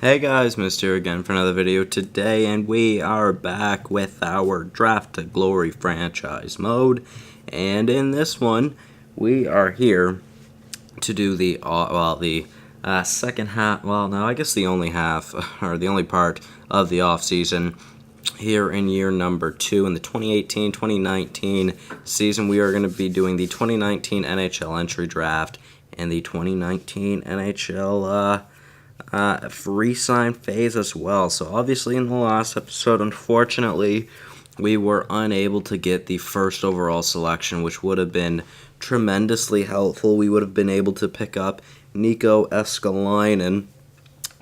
Hey guys, Mr. again for another video today, and we are back with our Draft to Glory franchise mode. And in this one, we are here to do the second half. Well, no, I guess the only half or the only part of the off season here in year number 2 in the 2018-2019 season. We are going to be doing the 2019 NHL entry draft and the 2019 NHL free sign phase as well. So obviously in the last episode, unfortunately, we were unable to get the first overall selection, which would have been tremendously helpful. We would have been able to pick up Nico Escalainen,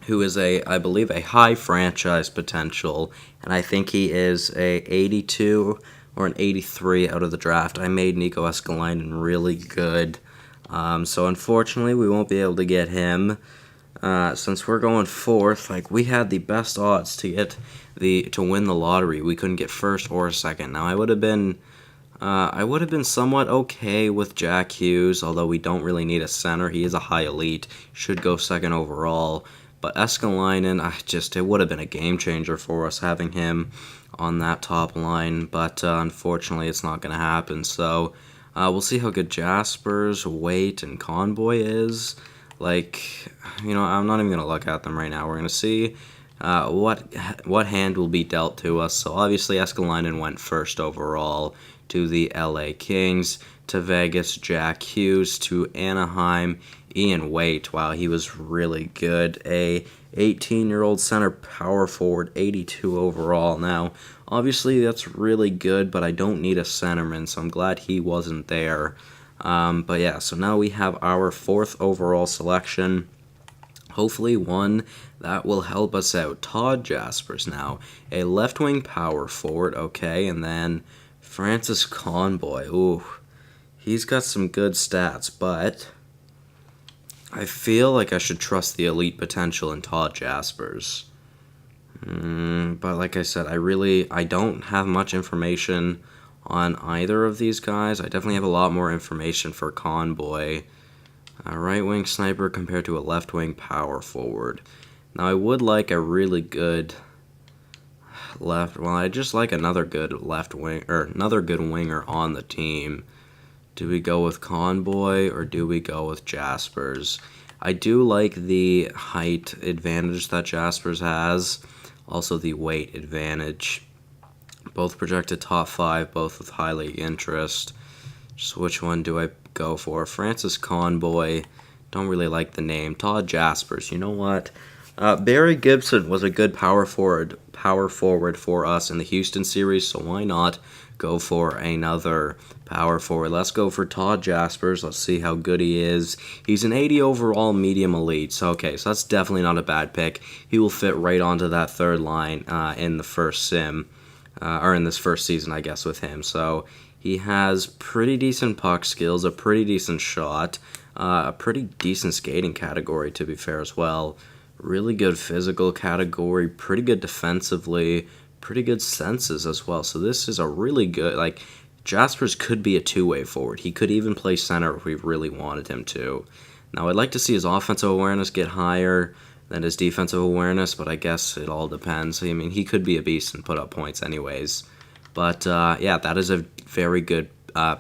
who is I believe a high franchise potential, and I think he is a 82 or an 83 out of the draft. I made Nico Escalainen really good. So unfortunately, we won't be able to get him. Since we're going fourth, we had the best odds to get to win the lottery. We couldn't get first or second. Now I would have been somewhat okay with Jack Hughes, although we don't really need a center. He is a high elite, should go second overall. But Escalainen, it would have been a game changer for us having him on that top line. But unfortunately, it's not going to happen. So we'll see how good Jasper's, Waite, and Convoy is. I'm not even going to look at them right now. We're going to see what hand will be dealt to us. So obviously Escalainen went first overall to the LA Kings, to Vegas, Jack Hughes, to Anaheim, Ian Waite. Wow, he was really good. A 18-year-old center power forward, 82 overall. Now, obviously that's really good, but I don't need a centerman, so I'm glad he wasn't there. But yeah, so now we have our fourth overall selection. Hopefully one that will help us out. Todd Jaspers now, a left-wing power forward, okay, and then Francis Conboy. Ooh, he's got some good stats, but I feel like I should trust the elite potential in Todd Jaspers. But like I said, I don't have much information on either of these guys. I definitely have a lot more information for Conboy. A right-wing sniper compared to a left-wing power forward. Now, I would like a really good I just like another good left wing, or another good winger on the team. Do we go with Conboy, or do we go with Jaspers? I do like the height advantage that Jaspers has. Also, the weight advantage. Both projected top 5, both with high league interest. Just which one do I go for? Francis Conboy. Don't really like the name. Todd Jaspers. You know what? Barry Gibson was a good power forward for us in the Houston series, so why not go for another power forward? Let's go for Todd Jaspers. Let's see how good he is. He's an 80 overall medium elite, so that's definitely not a bad pick. He will fit right onto that third line in the first sim. Or in this first season, I guess, with him. So he has pretty decent puck skills, a pretty decent shot, a pretty decent skating category, to be fair, as well. Really good physical category, pretty good defensively, pretty good senses as well. So this is a really good, Jaspers could be a two-way forward. He could even play center if we really wanted him to. Now, I'd like to see his offensive awareness get higher than his defensive awareness, but I guess it all depends. I mean, he could be a beast and put up points anyways. But, yeah, that is a very good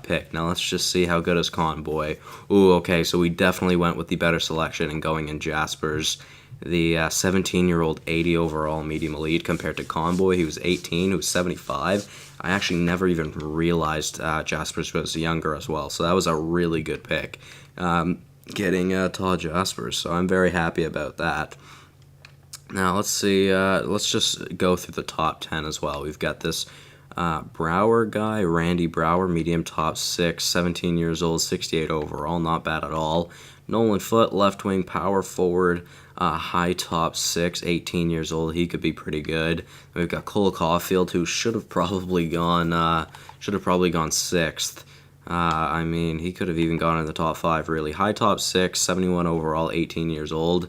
pick. Now, let's just see how good is Conboy. Ooh, okay, so we definitely went with the better selection and going in Jaspers, the 17-year-old 80 overall medium elite, compared to Conboy. He was 18, who was 75. I actually never even realized Jaspers was younger as well, so that was a really good pick. Getting Todd Jaspers, so I'm very happy about that. Now, let's see, let's just go through the top 10 as well. We've got this Brower guy, Randy Brower, medium top 6, 17 years old, 68 overall, not bad at all. Nolan Foote, left wing power forward, high top 6, 18 years old, he could be pretty good. We've got Cole Caulfield, who should have probably gone 6th. He could have even gone in the top 5, really. High top 6, 71 overall, 18 years old.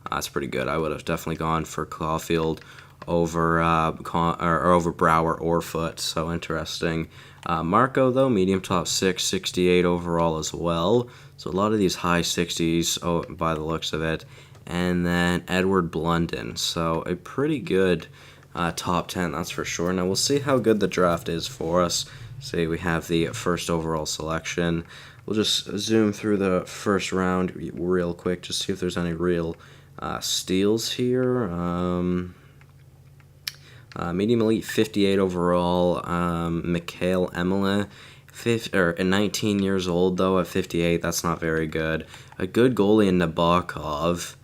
That's pretty good. I would have definitely gone for Caulfield over over Brower or Foote. So interesting. Marco, though, medium top 6, 68 overall as well. So a lot of these high 60s by the looks of it. and then Edward Blunden. So a pretty good top 10, that's for sure. Now we'll see how good the draft is for us. Say we have the first overall selection. We'll just zoom through the first round real quick, just see if there's any real steals here. Medium elite 58 overall. Mikhail Emele, 19 years old though at 58. That's not very good. A good goalie in Nabokov.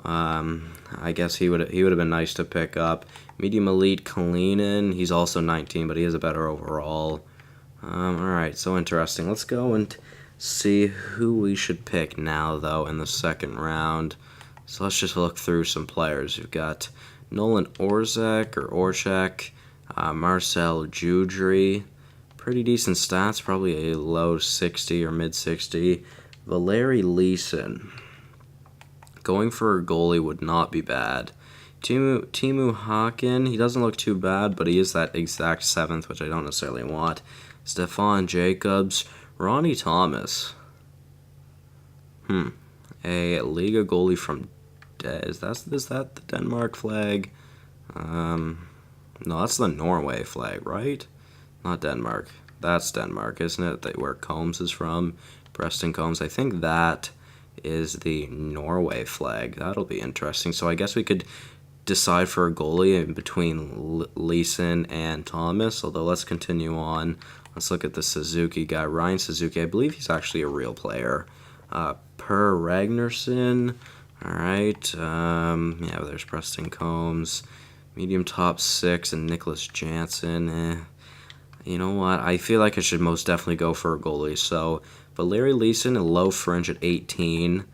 I guess he would have been nice to pick up. Medium elite Kalinin. He's also 19, but he is a better overall. All right, so interesting. Let's go and see who we should pick now though in the second round. So let's just look through some players. You've got Nolan Orchek, Marcel Joudry, pretty decent stats, probably a low 60 or mid 60. Valeri Leeson, going for a goalie would not be bad. Timu Haken, he doesn't look too bad, but he is that exact 7th, which I don't necessarily want. Stefan Jacobs, Ronnie Thomas. A Liga goalie from is that the Denmark flag? No, that's the Norway flag, right? Not Denmark. That's Denmark, isn't it? Where Combs is from, Preston Combs. I think that is the Norway flag. That'll be interesting. So I guess we could decide for a goalie in between Leeson and Thomas. Although let's continue on. Let's look at the Suzuki guy, Ryan Suzuki. I believe he's actually a real player. Per Ragnarsson. All right. Yeah, there's Preston Combs. Medium top 6 and Nicholas Jansen. You know what? I feel like I should most definitely go for a goalie. So Valeri Leeson, a low fringe at 18.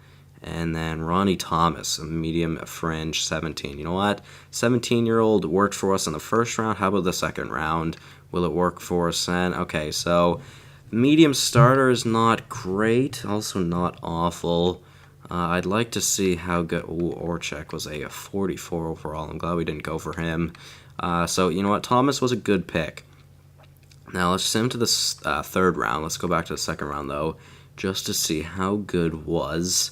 And then Ronnie Thomas, a medium fringe, 17. You know what? 17-year-old worked for us in the first round. How about the second round? Will it work for us then? Okay, so medium starter is not great. Also not awful. I'd like to see how good... Ooh, Orchek was a 44 overall. I'm glad we didn't go for him. So, you know what? Thomas was a good pick. Now, let's sim to the third round. Let's go back to the second round, though, just to see how good was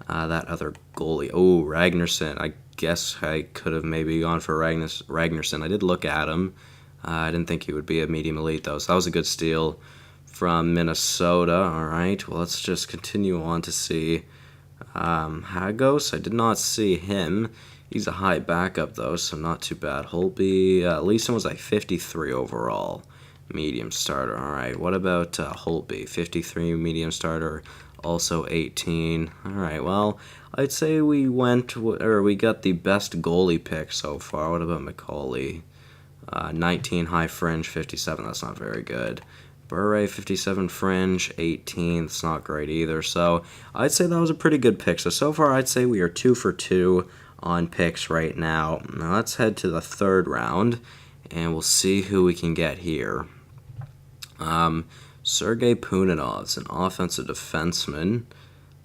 that other goalie. Oh, Ragnarsson. I guess I could have maybe gone for Ragnarsson. I did look at him. I didn't think he would be a medium elite, though, so that was a good steal from Minnesota. All right, well, let's just continue on to see Hagos. I did not see him. He's a high backup, though, so not too bad. Holtby, Leeson was like 53 overall, medium starter. All right, what about Holtby? 53 medium starter, also 18. All right, well, I'd say we got the best goalie pick so far. What about McCauley? 19 high fringe, 57. That's not very good. Bure, 57 fringe, 18. That's not great either. So I'd say that was a pretty good pick. So far, I'd say we are 2 for 2 on picks right now. Now let's head to the third round, and we'll see who we can get here. Sergei Puninov, an offensive defenseman.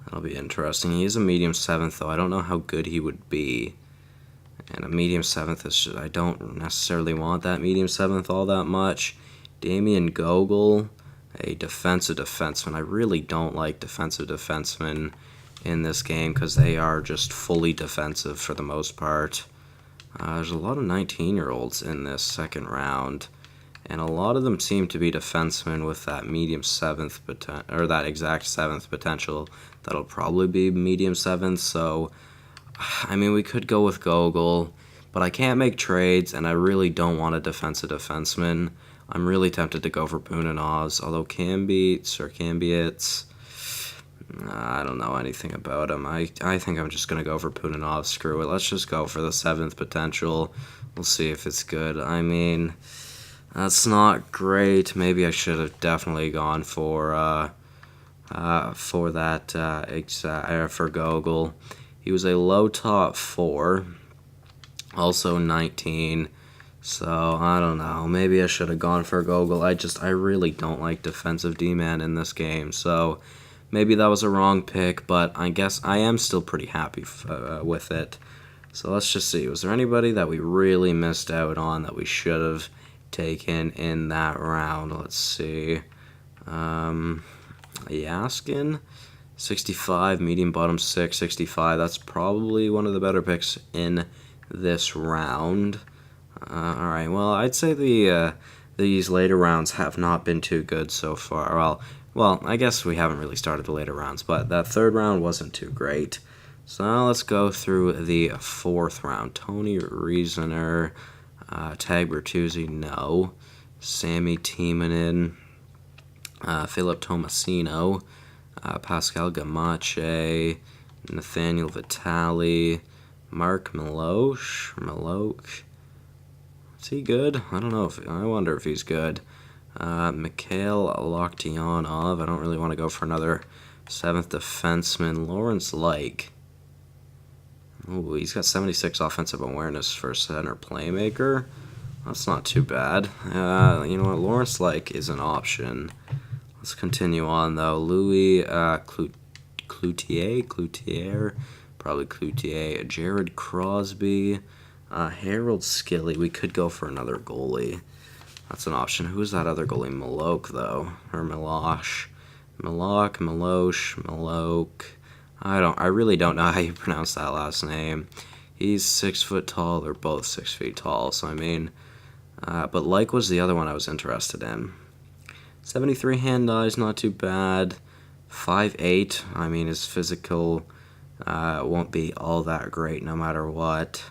That'll be interesting. He is a medium 7th, though. I don't know how good he would be. And a medium 7th is I don't necessarily want that medium 7th all that much. Damian Gogol, a defensive defenseman. I really don't like defensive defensemen in this game because they are just fully defensive for the most part. There's a lot of 19-year-olds in this second round, and a lot of them seem to be defensemen with that medium 7th or that exact 7th potential. That'll probably be medium 7th. So, I mean, we could go with Gogol, but I can't make trades, and I really don't want a defensive defenseman. I'm really tempted to go for Puninov, although Cambiets, I don't know anything about him. I think I'm just going to go for Puninov. Screw it. Let's just go for the 7th potential. We'll see if it's good. I mean, that's not great. Maybe I should have definitely gone for Gogol. He was a low top 4, also 19. So, I don't know. Maybe I should have gone for Gogol. I really don't like defensive D-man in this game. So, maybe that was a wrong pick, but I guess I am still pretty happy with it. So, let's just see. Was there anybody that we really missed out on that we should have taken in that round? Let's see. Yaskin? 65, medium bottom 6, 65. That's probably one of the better picks in this round. Alright, well, I'd say these later rounds have not been too good so far. Well, I guess we haven't really started the later rounds, but that third round wasn't too great. So now let's go through the fourth round. Tony Reasoner, Tag Bertuzzi, no. Sammy Timonen, Philip Tomasino, Pascal Gamache, Nathaniel Vitale, Mark Maloch. Is he good? I don't know. I wonder if he's good. Mikhail Loktionov. I don't really want to go for another 7th defenseman. Lawrence Lake. Ooh, he's got 76 offensive awareness for center playmaker. That's not too bad. You know what? Lawrence Lake is an option. Let's continue on, though. Louis Cloutier, probably Cloutier. Jared Crosby. Harold Skilly. We could go for another goalie. That's an option. Who's that other goalie? Maloch, though. Or Malosh. Maloch. I really don't know how you pronounce that last name. He's 6 foot tall. They're both 6 feet tall. So, I mean, but Like was the other one I was interested in. 73 hand-eye is not too bad. 5'8". I mean, his physical won't be all that great no matter what.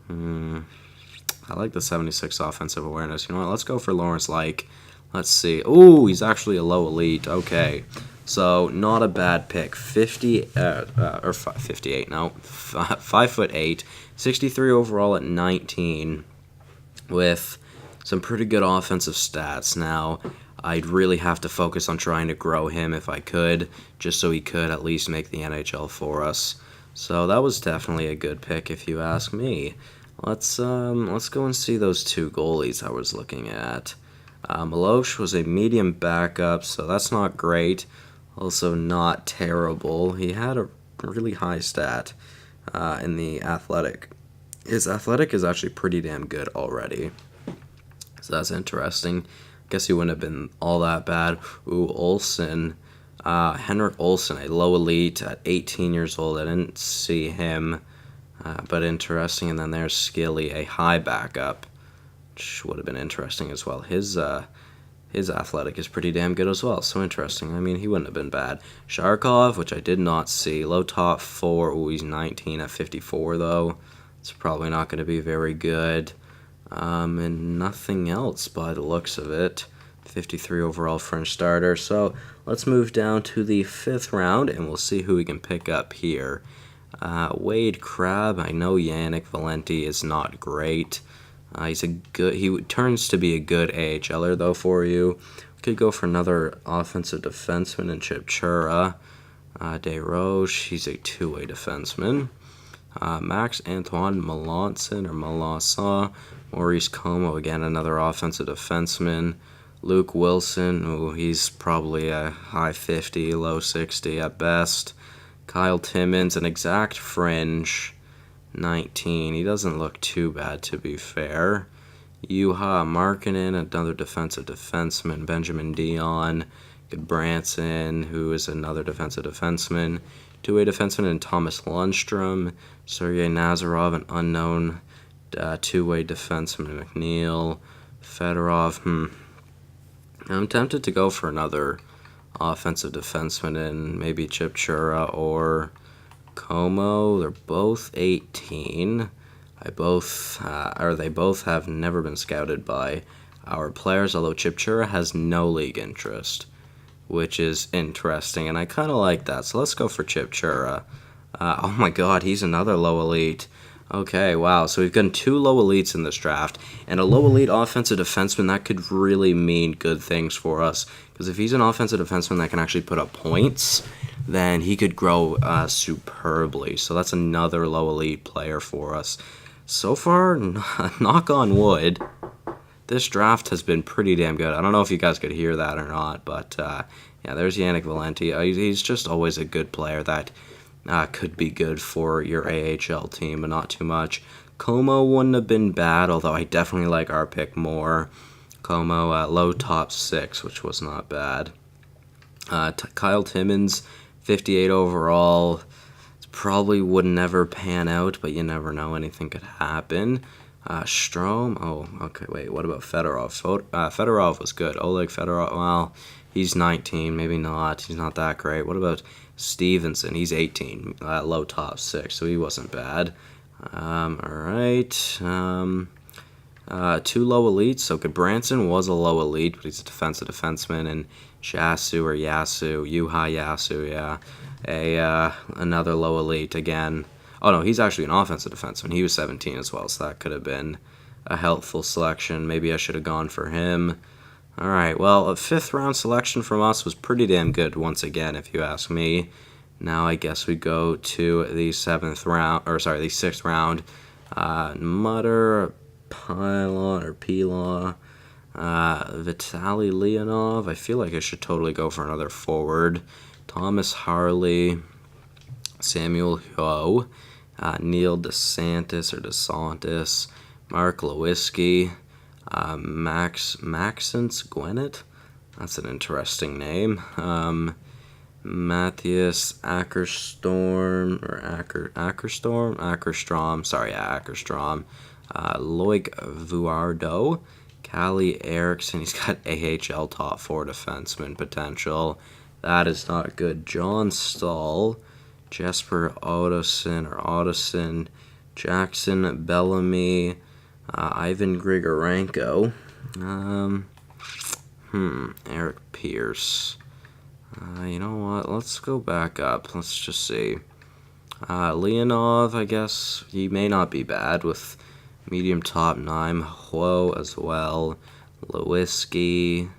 I like the 76 offensive awareness. You know what? Let's go for Lawrence Lake. Let's see. Ooh, he's actually a low elite. Okay. So, not a bad pick. 58, no. 5'8", 63 overall at 19, with some pretty good offensive stats. Now, I'd really have to focus on trying to grow him if I could, just so he could at least make the NHL for us. So that was definitely a good pick if you ask me. Let's go and see those two goalies I was looking at. Malosh was a medium backup, so that's not great. Also not terrible. He had a really high stat in the athletic. His athletic is actually pretty damn good already. So that's interesting. Guess he wouldn't have been all that bad. Ooh, Olsen. Henrik Olsen, a low elite at 18 years old. I didn't see him, but interesting. And then there's Skilly, a high backup, which would have been interesting as well. His athletic is pretty damn good as well, so interesting. I mean, he wouldn't have been bad. Sharkov, which I did not see. Low top 4. Ooh, he's 19 at 54, though. It's probably not going to be very good. And nothing else by the looks of it. 53 overall French starter. So let's move down to the 5th round, and we'll see who we can pick up here. Wade Crabbe. I know Yannick Valenti is not great. He turns to be a good AHLer, though, for you. We could go for another offensive defenseman in Chip Chura. Desroches, he's a two-way defenseman. Max Antoine Melanson. Maurice Como, again, another offensive defenseman. Luke Wilson, ooh, he's probably a high 50, low 60 at best. Kyle Timmins, an exact fringe. 19. He doesn't look too bad, to be fair. Juha Markkanen, another defensive defenseman. Benjamin Dion. Branson, who is another defensive defenseman. Two-way defenseman, and Thomas Lundstrom. Sergei Nazarov, an unknown two-way defenseman. McNeil. Fedorov. I'm tempted to go for another offensive defenseman in maybe Chip Chura or Como. They're both 18. They both have never been scouted by our players, although Chip Chura has no league interest, which is interesting, and I kind of like that. So let's go for Chip Chura. Oh my god, he's another low elite. Okay, wow. So we've gotten two low elites in this draft, and a low elite offensive defenseman, that could really mean good things for us. Because if he's an offensive defenseman that can actually put up points, then he could grow superbly. So that's another low elite player for us. So far, knock on wood, this draft has been pretty damn good. I don't know if you guys could hear that or not, but yeah, there's Yannick Valenti. He's just always a good player that could be good for your AHL team, but not too much. Como wouldn't have been bad, although I definitely like our pick more. Como low top 6, which was not bad. Kyle Timmins, 58 overall. Probably would never pan out, but you never know. Anything could happen. Strome. Oh, okay. Wait. What about Fedorov? Fedorov was good. Oleg Fedorov. Well, he's 19. Maybe not. He's not that great. What about Stevenson? He's 18. Low top 6, so he wasn't bad. All right. Two low elites. So Branson was a low elite, but he's a defensive defenseman. And Yuha Yasu, yeah. Another low elite again. Oh no, he's actually an offensive defenseman. He was 17 as well, so that could have been a helpful selection. Maybe I should have gone for him. All right, well, a 5th round selection from us was pretty damn good once again, if you ask me. Now I guess we go to the 6th round. Mutter, Pilon or Pilon, Vitaly Leonov. I feel like I should totally go for another forward. Thomas Harley, Samuel Ho, Neil DeSantis, Mark Lewinsky, Maxence Gwinnett. That's an interesting name. Matthias Ackerstrom. Loic Vuardo, Callie Erickson. He's got AHL top 4 defenseman potential. That is not good. John Stahl, Jesper Ottoson, Jackson Bellamy, Ivan Grigorenko, Eric Pierce. You know what? Let's go back up. Let's just see. Leonov, I guess he may not be bad with medium top 9. Ho as well. Lewinsky,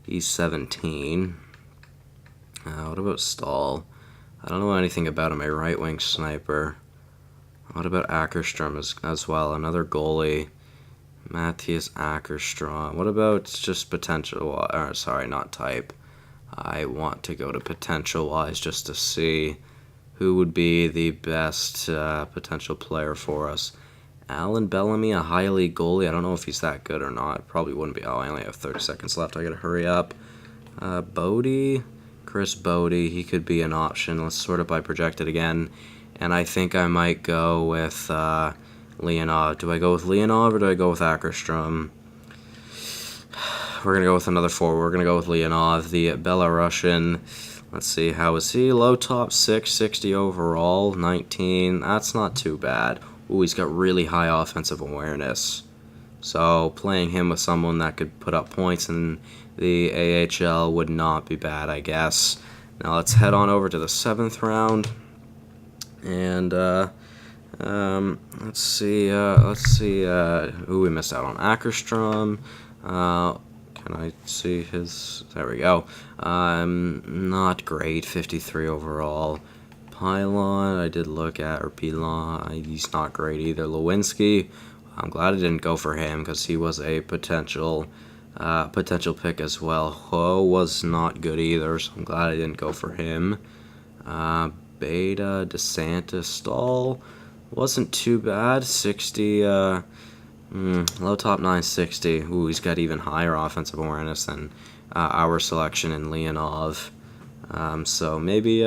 he's 17. What about Stahl? I don't know anything about him. A right wing sniper. What about Ackerstrom as well? Another goalie. Matthias Ackerstrom. What about just potential? Not type. I want to go to potential wise just to see who would be the best potential player for us. Alan Bellamy, a high elite goalie. I don't know if he's that good or not. Probably wouldn't be. Oh, I only have 30 seconds left. I gotta hurry up. Chris Bodie, he could be an option. Let's sort it by projected again. And I think I might go with Leonov. Do I go with Leonov or do I go with Ackerstrom? We're going to go with another forward. We're going to go with Leonov, the Belarusian. Let's see, how is he? Low top 6, 60 overall, 19. That's not too bad. Ooh, he's got really high offensive awareness. So playing him with someone that could put up points in the AHL would not be bad, I guess. Now let's head on over to the 7th round. And let's see who we missed out on. Ackerstrom. Can I see his? There we go. Not great. 53 overall. Pilon, I did look at, or Pilon. He's not great either. Lewinsky. I'm glad I didn't go for him because he was a potential pick as well. Ho was not good either, so I'm glad I didn't go for him. Beta, DeSantis, Stahl wasn't too bad. 60, low top 9, 60. Ooh, he's got even higher offensive awareness than our selection in Leonov. So maybe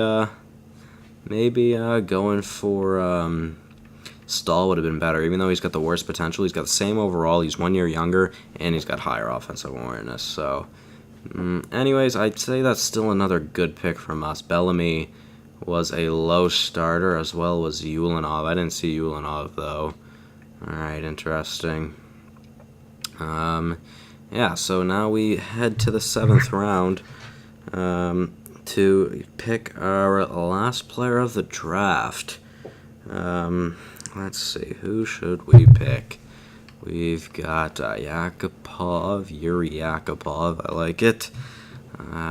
going for Stahl would have been better, even though he's got the worst potential. He's got the same overall. He's 1 year younger, and he's got higher offensive awareness. So, anyways, I'd say that's still another good pick from us. Bellamy was a low starter, as well as Ulanov. I didn't see Ulanov, though. All right, interesting. Yeah, so now we head to the 7th round to pick our last player of the draft. Let's see, who should we pick? We've got Yuri Yakupov, I like it.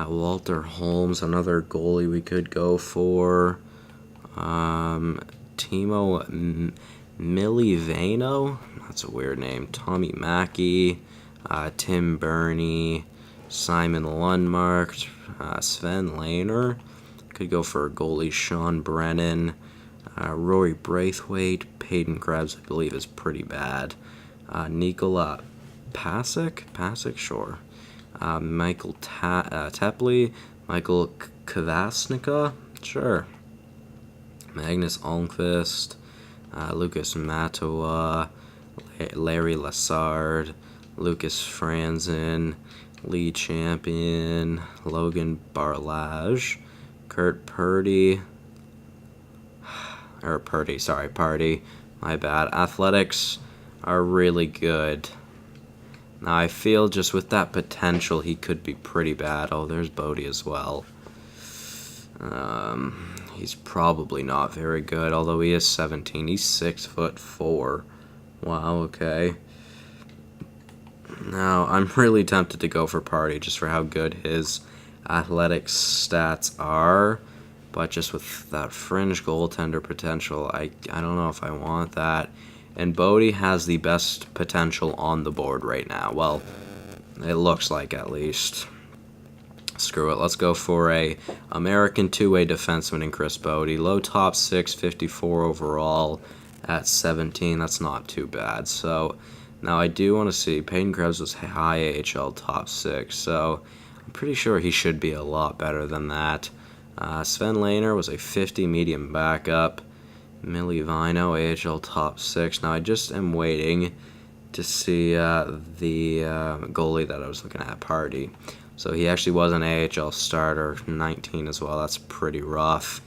Walter Holmes, another goalie we could go for. Timo Milivano, that's a weird name. Tommy Mackey, Tim Burney, Simon Lundmark, Sven Lehner. Could go for goalie Sean Brennan. Rory Braithwaite, Peyton Krebs, I believe, is pretty bad. Nikola Pasic, sure. Michael Tepley, Michael Kvasnica, Sure. Magnus Almqvist, Lucas Matoa, Larry Lassard, Lucas Franzen, Lee Champion, Logan Barlage, Kurt Purdy, Purdy, my bad. Athletics are really good. Now I feel just with that potential he could be pretty bad. Oh, there's Bodie as well. He's probably not very good, although he is 17. He's 6'4". Wow, okay. Now, I'm really tempted to go for Party just for how good his athletics stats are. But just with that fringe goaltender potential, I don't know if I want that. And Bodie has the best potential on the board right now. Well, it looks like at least. Screw it. Let's go for a American two-way defenseman in Chris Bodie. Low top 6, 54 overall at 17. That's not too bad. So now I do want to see. Peyton Krebs was high AHL top 6. So I'm pretty sure he should be a lot better than that. Sven Lehner was a 50 medium backup. Millie Vino, AHL top 6. Now I just am waiting to see the goalie that I was looking at, Party. So he actually was an AHL starter, 19 as well. That's pretty rough.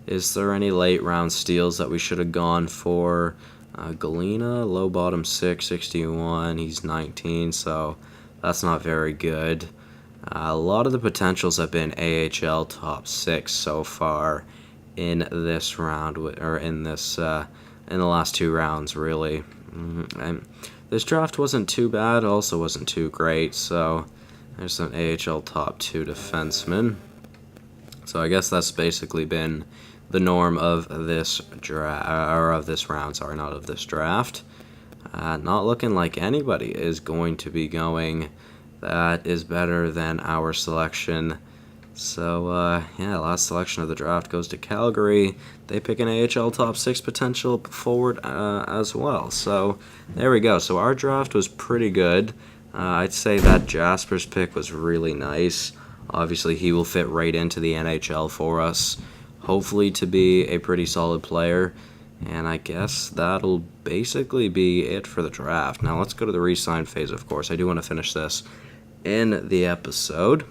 Is there any late round steals that we should have gone for? Galena, low bottom 6, 61. He's 19, so that's not very good. A lot of the potentials have been AHL top 6 so far in this round, or in this in the last 2 rounds, really. And this draft wasn't too bad, also wasn't too great, so there's an AHL top 2 defenseman. So I guess that's basically been the norm of this round. Sorry, not of this draft. Not looking like anybody is going to be going that is better than our selection. So, yeah, last selection of the draft goes to Calgary. They pick an AHL top 6 potential forward as well. So, there we go. So, our draft was pretty good. I'd say that Jasper's pick was really nice. Obviously, he will fit right into the NHL for us. Hopefully to be a pretty solid player. And I guess that'll basically be it for the draft. Now, let's go to the re-sign phase, of course. I do want to finish this in the episode.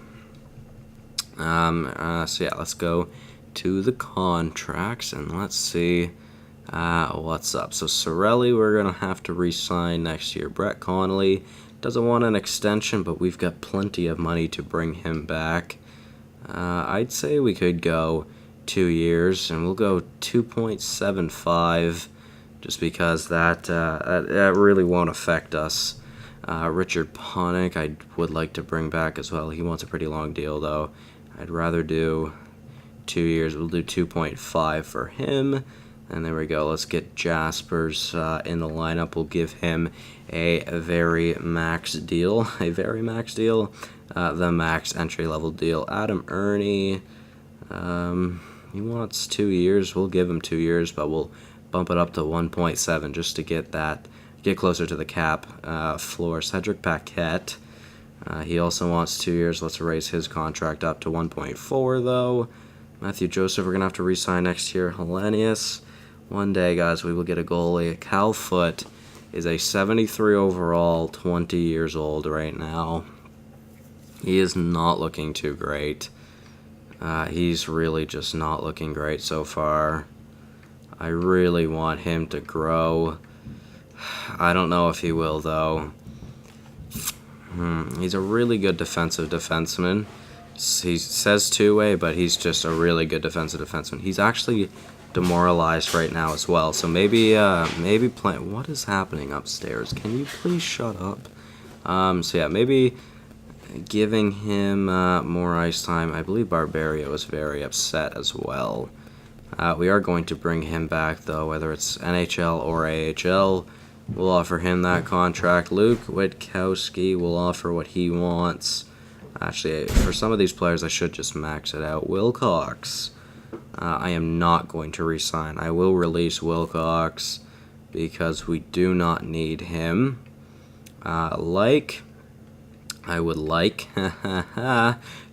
So yeah, let's go to the contracts and let's see what's up. So Sorelli, we're going to have to re-sign next year. Brett Connolly doesn't want an extension, but we've got plenty of money to bring him back. I'd say we could go 2 years, and we'll go 2.75 just because that really won't affect us. Richard Panik, I would like to bring back as well. He wants a pretty long deal, though. I'd rather do 2 years. We'll do 2.5 for him. And there we go. Let's get Jaspers in the lineup. We'll give him a very max deal. The max entry-level deal. Adam Ernie, he wants 2 years. We'll give him 2 years, but we'll bump it up to 1.7 just to get closer to the cap floor. Cedric Paquette, he also wants 2 years. Let's raise his contract up to 1.4, though. Matthew Joseph, we're going to have to re-sign next year. Hellenius, one day, guys, we will get a goalie. Cal Foote is a 73 overall, 20 years old right now. He is not looking too great. He's really just not looking great so far. I really want him to grow. I don't know if he will, though. He's a really good defensive defenseman. He says two-way, but he's just a really good defensive defenseman. He's actually demoralized right now as well. So maybe playing. What is happening upstairs? Can you please shut up? So yeah, maybe giving him more ice time. I believe Barbario was very upset as well. We are going to bring him back, though, whether it's NHL or AHL. We'll offer him that contract. Luke Witkowski will offer what he wants. Actually, for some of these players, I should just max it out. Wilcox, I am not going to re-sign. I will release Wilcox because we do not need him. I would like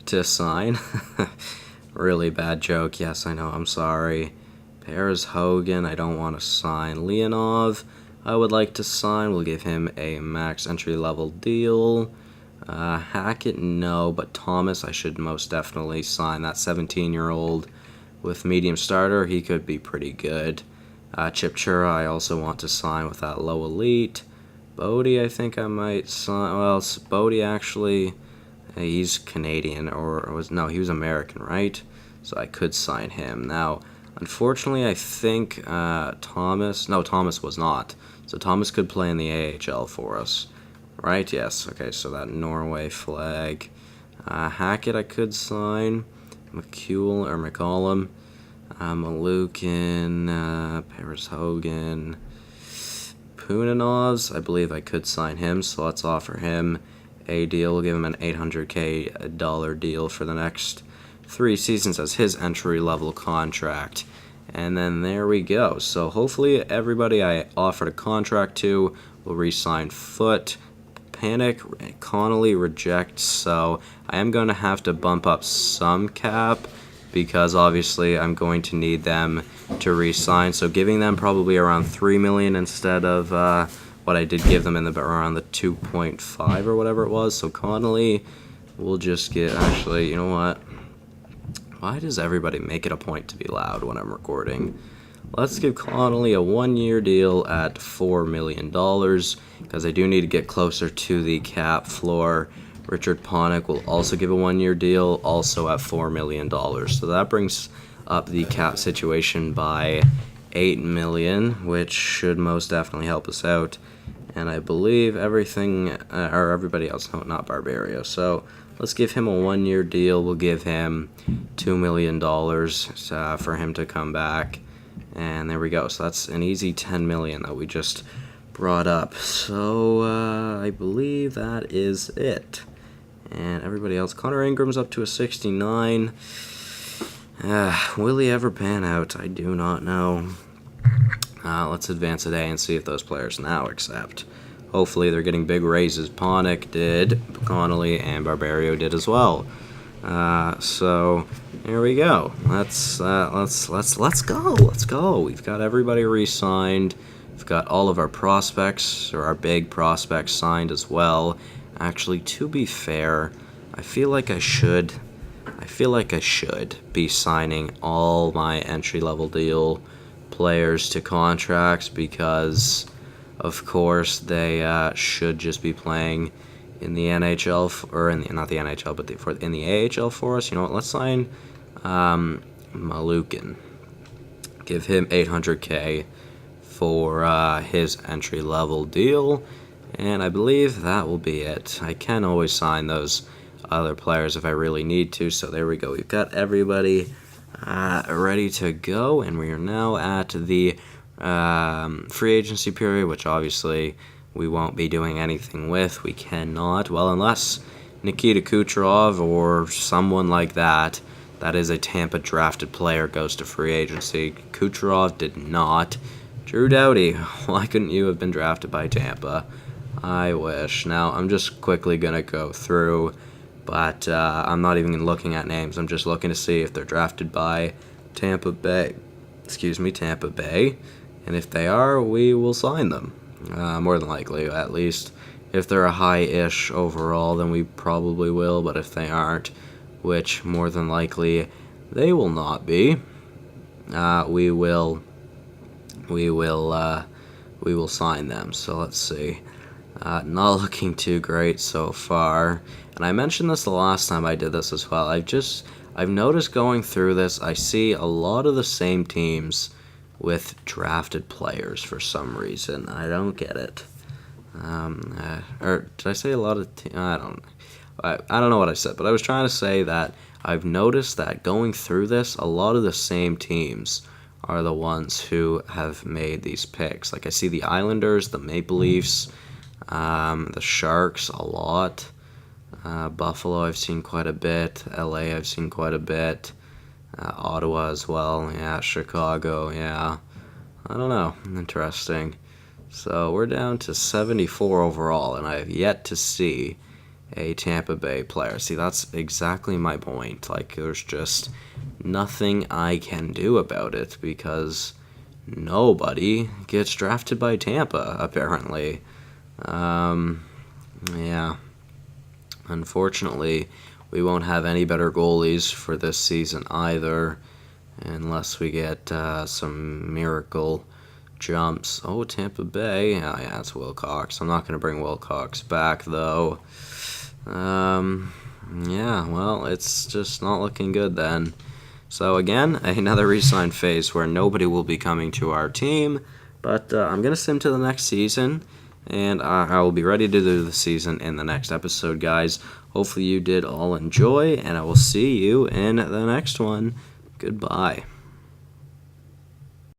to sign Really bad joke. Yes, I know. I'm sorry. Paris Hogan, I don't want to sign. Leonov, I would like to sign. We'll give him a max entry-level deal. Hackett, no, but Thomas, I should most definitely sign. That 17-year-old with medium starter, he could be pretty good. Chip Chura, I also want to sign with that low elite. Bodie, I think I might sign. Well, Bodie actually, he's Canadian, he was American, right? So I could sign him. Now, unfortunately, I think Thomas was not. So Thomas could play in the AHL for us, right? Yes. Okay, so that Norway flag. Hackett, I could sign. McCallum. Malukin, Paris Hogan, Punanovs, I believe I could sign him, so let's offer him a deal. We'll give him an $800K deal for the next 3 seasons as his entry-level contract. And then there we go. So hopefully everybody I offered a contract to will re-sign. Foot, Panic, Connolly reject, so I am going to have to bump up some cap, because obviously I'm going to need them to re-sign. So giving them probably around $3 million instead of what I did give them in around the 2.5 or whatever it was. So Connolly, we'll just get, actually, you know what? Why does everybody make it a point to be loud when I'm recording? Let's give Connolly a 1-year deal at $4 million, because I do need to get closer to the cap floor. Richard Panik will also give a 1-year deal, also at $4 million. So that brings up the cap situation by $8 million, which should most definitely help us out. And I believe everybody else, no, not Barbario. So let's give him a 1-year deal. We'll give him $2 million for him to come back. And there we go. So that's an easy $10 million that we just brought up. So I believe that is it. And everybody else, Connor Ingram's up to a 69. Will he ever pan out? I do not know. Let's advance a day and see if those players now accept. Hopefully they're getting big raises. Panik did, Connolly and Barbario did as well. So here we go. Let's go. Let's go. We've got everybody re-signed. We've got all of our prospects, or our big prospects, signed as well. Actually, to be fair, I feel like I should be signing all my entry-level deal players to contracts, because, of course, they should just be playing in the NHL, not the NHL, but in the AHL for us. You know what? Let's sign Malukin. Give him $800K for his entry-level deal. And I believe that will be it. I can always sign those other players if I really need to. So there we go. We've got everybody ready to go. And we are now at the free agency period, which obviously we won't be doing anything with. We cannot. Well, unless Nikita Kucherov or someone like that is a Tampa drafted player goes to free agency. Kucherov did not. Drew Doughty, why couldn't you have been drafted by Tampa? I wish. Now, I'm just quickly going to go through, but I'm not even looking at names. I'm just looking to see if they're drafted by Tampa Bay. And if they are, we will sign them. More than likely, at least. If they're a high-ish overall, then we probably will, but if they aren't, which more than likely they will not be, we will sign them. So let's see. Not looking too great so far. And I mentioned this the last time I did this as well. I've noticed going through this, I see a lot of the same teams with drafted players for some reason. I don't get it. Or did I say a lot of I don't know what I said, but I was trying to say that I've noticed that going through this, a lot of the same teams are the ones who have made these picks. Like I see the Islanders, the Maple Leafs, the Sharks a lot. Buffalo I've seen quite a bit. LA I've seen quite a bit. Ottawa as well. Yeah, Chicago. Yeah. I don't know. Interesting. So we're down to 74 overall, and I have yet to see a Tampa Bay player. See, that's exactly my point. Like, there's just nothing I can do about it because nobody gets drafted by Tampa, apparently. Yeah. Unfortunately, we won't have any better goalies for this season either, unless we get some miracle jumps. Oh, Tampa Bay. Oh, yeah, it's Wilcox. I'm not going to bring Wilcox back, though. Yeah, well, it's just not looking good then. So again, another re-sign phase where nobody will be coming to our team, but I'm going to sim to the next season, and I will be ready to do the season in the next episode, guys. Hopefully you did all enjoy, and I will see you in the next one. Goodbye.